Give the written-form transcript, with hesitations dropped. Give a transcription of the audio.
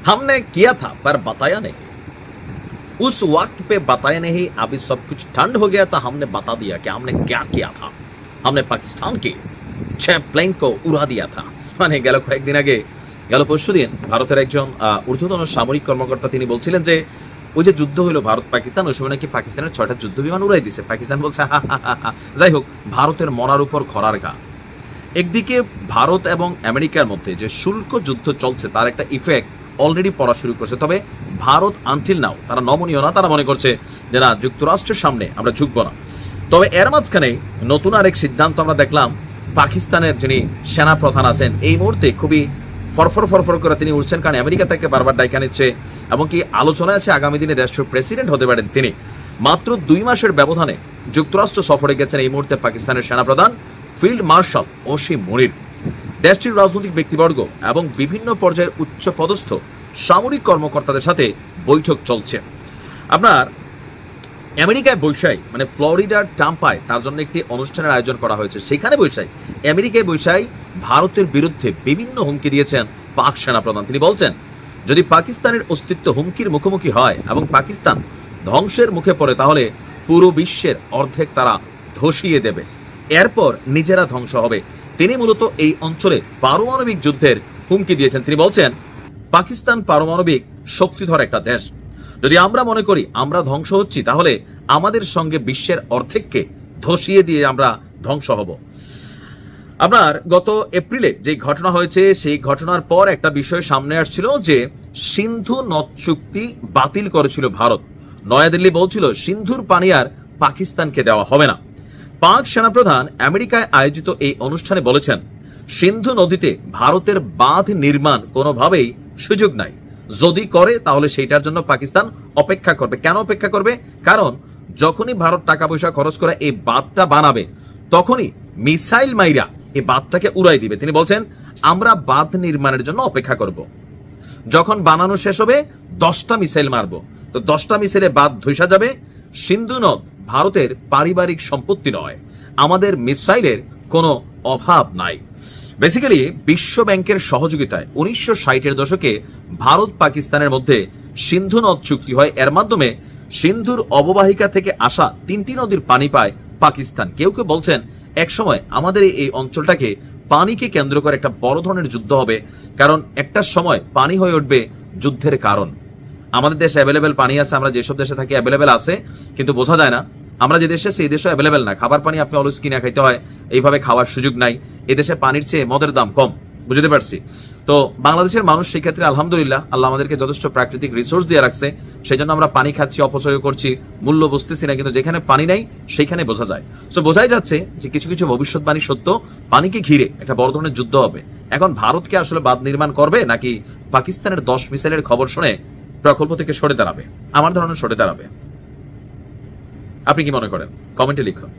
हमने किया था पर बताया नहीं, उस वक्त पे बताया नहीं, अभी सब कुछ ठंड हो गया तो हमने बता दिया कि हमने क्या किया था। हमने पाकिस्तान के 6 প্লেন को उड़ा दिया था। মানে গেল কয়েকদিন আগে, গেল পরশুদিন ভারতের একজন ঊর্ধ্বতন সামরিক কর্মকর্তা তিনি বলছিলেন যে ওই যে যুদ্ধ হলো ভারত পাকিস্তান, ওই সময় নাকি পাকিস্তানের 6টা যুদ্ধ বিমান উড়াই দিছে। পাকিস্তান বলছে হা হা হা হা। যাই হোক, ভারতের মরার উপর খরার গা। একদিকে ভারত এবং আমেরিকার মধ্যে যে শুল্ক যুদ্ধ চলছে তার একটা ইফেক্ট অলরেডি পড়া শুরু করছে। তবে ভারত আনটিল নাও তারা নমনীয় না, তারা মনে করছে যে না, যুক্তরাষ্ট্রের সামনে আমরা ঝুঁকবো না। তবে এর মাঝখানে নতুন আরেক সিদ্ধান্ত আমরা দেখলাম। পাকিস্তানের যিনি সেনা প্রধান আছেন এই মুহূর্তে খুবই ফরফর করে তিনি উঠছেন, কারণ আমেরিকা তাকে বারবার ডাইকা নিচ্ছে এবং কি আলোচনা আছে আগামী দিনে দেশের প্রেসিডেন্ট হতে পারেন তিনি। মাত্র 2 মাসের ব্যবধানে যুক্তরাষ্ট্র সফরে গেছেন এই মুহূর্তে পাকিস্তানের সেনাপ্রধান ফিল্ড মার্শাল অসীম মুনির। দেশটির রাজনৈতিক ব্যক্তিবর্গ এবং বিভিন্ন পর্যায়ের উচ্চ পদস্থ সামরিক কর্মকর্তাদের সাথে বৈঠক চলছে। আপনার আমেরিকায় বৈশাই মানে ফ্লোরিডার টাম্পায় তার জন্য একটি অনুষ্ঠানের আয়োজন করা হয়েছে। সেখানে বৈশাই আমেরিকায় বৈশাই ভারতের বিরুদ্ধে বিভিন্ন হুমকি দিয়েছেন পাক সেনাপ্রধান। তিনি বলছেন যদি পাকিস্তানের অস্তিত্ব হুমকির মুখোমুখি হয় এবং পাকিস্তান ধ্বংসের মুখে পড়ে তাহলে পুরো বিশ্বের অর্ধেক তারা ধসিয়ে দেবে, এরপর নিজেরা ধ্বংস হবে। তিনি মূলত এই অঞ্চলে পারমাণবিক যুদ্ধের হুমকি দিয়েছেন। তিনি বলছেন পাকিস্তান পারমাণবিক শক্তিধর একটা দেশ, যদি আমরা মনে করি আমরা ধ্বংস হচ্ছি তাহলে আমাদের সঙ্গে বিশ্বের অর্ধেককে ধসিয়ে দিয়ে আমরা ধ্বংস হব। আপনার গত এপ্রিলে যে ঘটনা হয়েছে সেই ঘটনার পর একটা বিষয় সামনে আসছিল যে সিন্ধু নদ চুক্তি বাতিল করেছিল ভারত। নয়াদিল্লি বলছিল সিন্ধুর পানি আর পাকিস্তানকে দেওয়া হবে না। পাক সেনাপ্রধান আমেরিকায় আয়োজিত এই অনুষ্ঠানে বলেছেন সিন্ধু নদীতে ভারতের বাঁধ নির্মাণ কোনোভাবেই সুযোগ নাই, যদি করে তাহলে সেইটার জন্য পাকিস্তান অপেক্ষা করবে। কেন অপেক্ষা করবে? কারণ যখনই ভারত টাকা পয়সা খরচ করে এই বাঁধটা বানাবে তখনই মিসাইল মাইরা এই বাঁধটাকে উড়াই দিবে। তিনি বলছেন আমরা বাঁধ নির্মাণের জন্য অপেক্ষা করব, যখন বানানো শেষ হবে 10টা মিসাইল মারবো, তো 10টা মিসাইলে বাঁধ ধসে যাবে। সিন্ধু নদ ভারতের পারিবারিক সম্পত্তি নয়, আমাদের মিসাইলের কোনো অভাব নাই। বেসিক্যালি বিশ্ব ব্যাংকের সহযোগিতায় 1960-এর দশকে ভারত পাকিস্তানের মধ্যে সিন্ধু নদ চুক্তি হয়। এর মাধ্যমে সিন্ধুর অববাহিকা থেকে আসা 3টি নদীর পানি পায় পাকিস্তান। কেউ কেউ বলছেন একসময় আমাদের এই অঞ্চলটাকে পানিকে কেন্দ্র করে একটা বড় ধরনের যুদ্ধ হবে, কারণ একটা সময় পানি হয়ে উঠবে যুদ্ধের কারণ। আমাদের দেশে অ্যাভেলেবেল পানি আছে, আমরা যেসব দেশে থাকি অ্যাভেলেবেল আছে, কিন্তু বোঝা যায় না। আমরা যে দেশে সেই দেশও অ্যাভেলেবেল না। খাবার পানি আপনি অলওয়েজ কিনে খাইতে হয়, এইভাবে খাওয়ার সুযোগ নাই। এদেশে পানির চেয়ে মদের দাম কম, বুঝতে পারছি। তো বাংলাদেশের মানুষ সেই ক্ষেত্রে আলহামদুলিল্লাহ আল্লাহ আমাদেরকে যথেষ্ট প্রাকৃতিক রিসোর্স দিয়ে রাখছে, সেই জন্য আমরা পানি খাচ্ছি, অপচয় করছি, মূল্য বুঝতেছি না। কিন্তু যেখানে পানি নাই সেইখানে বোঝা যায়। সো বোঝাই যাচ্ছে যে কিছু কিছু ভবিষ্যৎবাণী সত্য, পানিকে ঘিরে একটা বড় ধরনের যুদ্ধ হবে। এখন ভারতকে আসলে বাঁধ নির্মাণ করবে নাকি পাকিস্তানের 10 মিসাইলের খবর শুনে প্রকল্প থেকে সরে দাঁড়াবে? আমার ধারণা সরে দাঁড়াবে। আপনি কি মনে করেন? কমেন্টে লিখুন।